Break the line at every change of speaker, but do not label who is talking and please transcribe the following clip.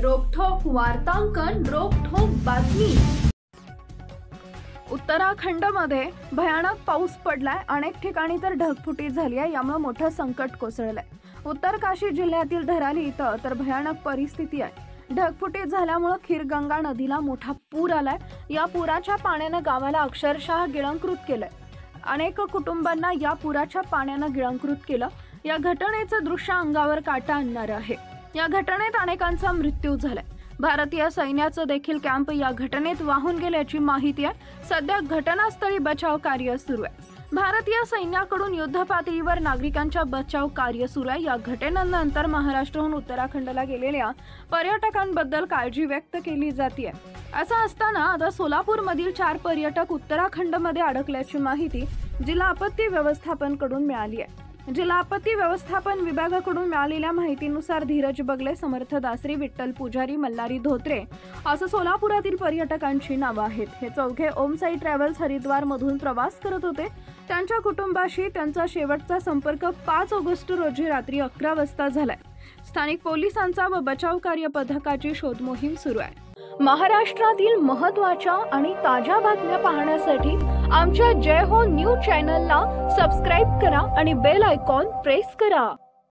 रोखोक वार्तांकन, रोखोक बातमी। उत्तराखंडमध्ये भयानक पाऊस पडलाय। अनेक ठिकाणी तर ढगफुटी झाली आहे। यामुळे मोठं संकट कोसळलंय। उत्तरकाशी जिल्ह्यातील धराली इथं तर भयानक परिस्थिती आहे। ढगफुटी झाल्यामुळे खीरगंगा नदीला मोठा पूर आलाय। या पुराच्या पाण्याने गावाला अक्षरशः गिळंकृत केलंय। अनेक कुटुंबांना या पुराच्या पाण्याने गिळंकृत केलं। या घटनेचं दृश्य अंगावर काटा आणणारं आहे। या घटनेत अनेकांचा मृत्यू झालाय। भारतीय सैन्याचं देखील कॅम्प या घटनेत वाहून गेल्याची माहिती आहे। सध्या घटनास्थळी बचाव कार्य सुरू आहे। भारतीय सैन्याकडून युद्ध पातळीवर नागरिकांच्या बचाव कार्य सुरू आहे। या घटनेनंतर महाराष्ट्राहून उत्तराखंडला गेलेल्या पर्यटकांबद्दल काळजी व्यक्त केली जाते। असं असताना आता सोलापूरमधील 4 पर्यटक उत्तराखंडमध्ये अडकल्याची माहिती जिल्हा आपत्ती व्यवस्थापनाकडून मिळाली आहे। जिल्हा आपत्ती व्यवस्थापन विभागाकडून मिळालेल्या माहितीनुसार धीरज बगले, समर्थ दासरी, विठ्ठल पुजारी, मल्हारी धोत्रे असं सोलापुरातील पर्यटकांची नावं आहेत। हे चौघे ओम साई ट्रॅव्हल्स हरिद्वार मधून प्रवास करत होते। त्यांच्या कुटुंबाशी त्यांचा शेवटचा संपर्क 5 ऑगस्ट रोजी रात्री 11 वाजता झालाय। स्थानिक पोलिसांचा व बचाव कार्य पथकाची शोध मोहीम सुरू आहे। महाराष्ट्रातील महत्त्वाच्या आणि ताज्या बातम्या पाहण्यासाठी आमच्या जय हो न्यूज चॅनलला सबस्क्राइब करा आणि बेल आयकॉन प्रेस करा।